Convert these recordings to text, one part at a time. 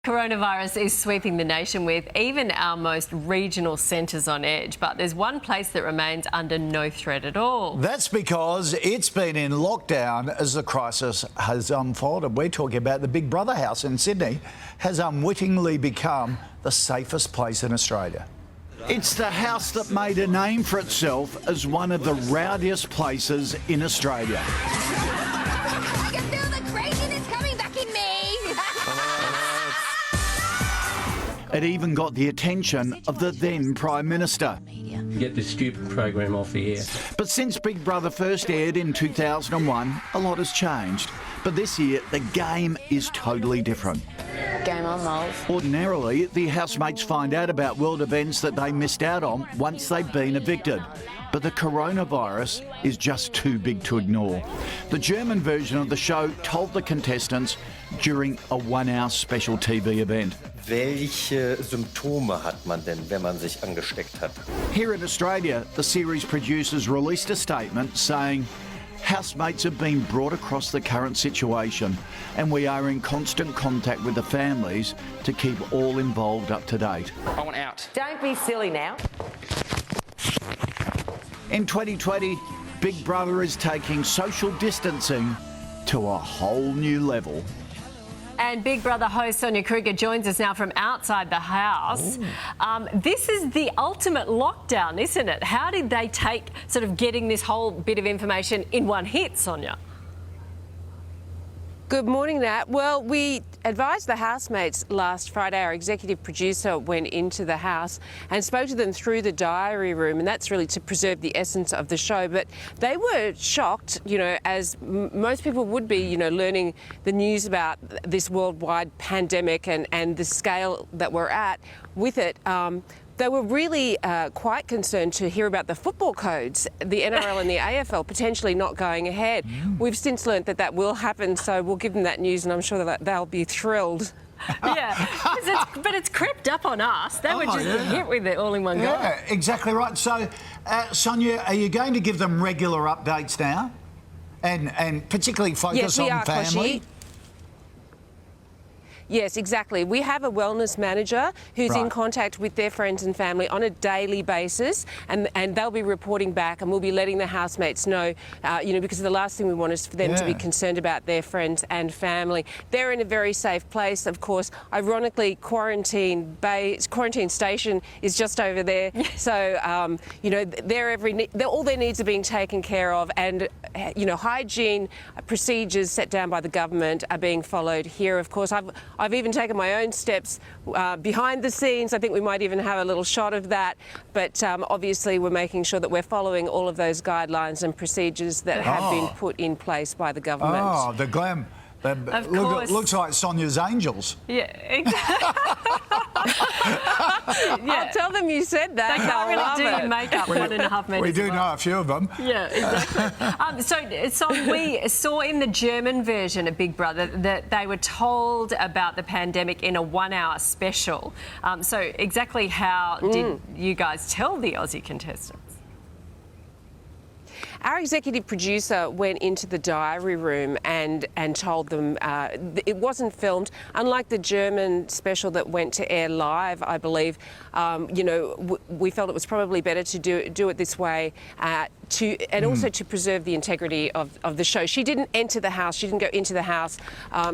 Coronavirus is sweeping the nation with even our most regional centres on edge, but there's one place that remains under no threat at all. That's because it's been in lockdown as the crisis has unfolded. We're talking about the Big Brother house in Sydney has unwittingly become the safest place in Australia. It's the house that made a name for itself as one of the rowdiest places in Australia. I can feel the craziness coming back in me. It even got the attention of the then Prime Minister. Get this stupid program off the air. But since Big Brother first aired in 2001, a lot has changed. But this year, the game is totally different. Game on, moles. Ordinarily, the housemates find out about world events that they missed out on once they've been evicted. But the coronavirus is just too big to ignore. The German version of the show told the contestants during a 1-hour special TV event. Welche Symptome hat man denn, wenn man sich angesteckt hat? Here in Australia, the series producers released a statement saying, housemates have been brought across the current situation and we are in constant contact with the families to keep all involved up to date. I want out. Don't be silly now. In 2020, Big Brother is taking social distancing to a whole new level. And Big Brother host Sonia Kruger joins us now from outside the house. This is the ultimate lockdown, isn't it? How did they take sort of getting this whole bit of information in one hit, Sonia? Good morning, Nat. Well, we advised the housemates last Friday. Our executive producer went into the house and spoke to them through the diary room, and that's really to preserve the essence of the show. But they were shocked, you know, as most people would be, you know, learning the news about this worldwide pandemic and the scale that we're at with it. They were really quite concerned to hear about the football codes, the NRL and the AFL potentially not going ahead. We've since learnt that that will happen, so we'll give them that news and I'm sure that they'll be thrilled. Yeah, but it's crept up on us. They were just hit with it all in one go. Yeah, exactly right. So, Sonia, are you going to give them regular updates now? And particularly focus on family? Koshi. Yes, exactly. We have a wellness manager who's in contact with their friends and family on a daily basis, and they'll be reporting back, and we'll be letting the housemates know, you know, because the last thing we want is for them to be concerned about their friends and family. They're in a very safe place, of course. Ironically, quarantine station is just over there, so you know, all their needs are being taken care of, and you know, hygiene procedures set down by the government are being followed here. Of course, I've even taken my own steps behind the scenes. I think we might even have a little shot of that. But obviously we're making sure that we're following all of those guidelines and procedures that have been put in place by the government. Oh, the glam. Looks like Sonia's angels. Yeah, exactly. I'll tell them you said that. They can't really do your makeup 1.5 metres. We do know a few of them. Yeah, exactly. So we saw in the German version of Big Brother that they were told about the pandemic in a 1-hour special. So exactly how did you guys tell the Aussie contestants? Our executive producer went into the diary room and told them it wasn't filmed. Unlike the German special that went to air live, I believe, you know, we felt it was probably better to do it this way and also to preserve the integrity of the show. She didn't enter the house. She didn't go into the house.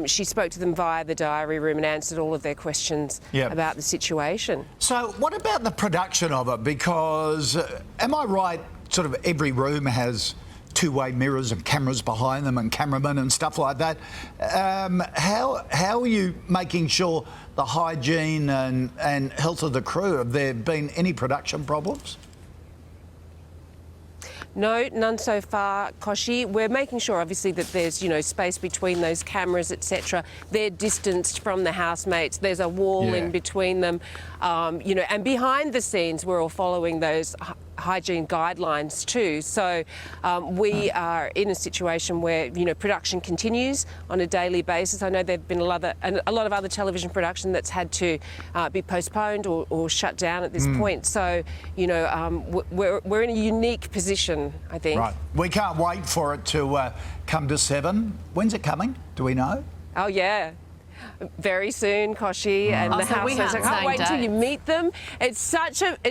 She spoke to them via the diary room and answered all of their questions about the situation. So what about the production of it? Because, am I right, sort of every room has two-way mirrors and cameras behind them and cameramen and stuff like that. How are you making sure the hygiene and health of the crew? Have there been any production problems? No, none so far, Koshi. We're making sure, obviously, that there's, you know, space between those cameras, etc. They're distanced from the housemates. There's a wall in between them, you know, and behind the scenes, we're all following those hygiene guidelines too. So we are in a situation where, you know, production continues on a daily basis. I know there've been a lot of other television production that's had to be postponed or shut down at this point. So, you know, we're in a unique position, I think. Right. We can't wait for it to come to 7. When's it coming? Do we know? Oh, yeah. very soon, Koshi, and the so we housemates. I aren't can't saying wait until you dates. meet them. It's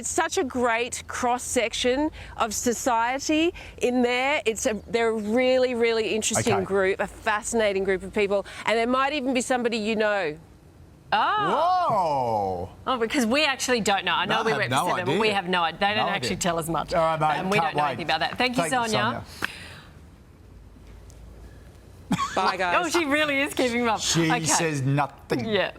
such a great cross section of society in there. They're a really, really interesting Okay. group, a fascinating group of people, and there might even be somebody you know. Whoa! Oh, because we actually don't know. I know No, we I have no represent them, but idea. we have no idea. They don't No actually idea. tell us much. All right, mate, And we can't don't know wait. anything about that. Thank you, Thank you, Sonia. Bye, guys. Oh, she really is keeping them up. She Okay. says nothing. Yeah.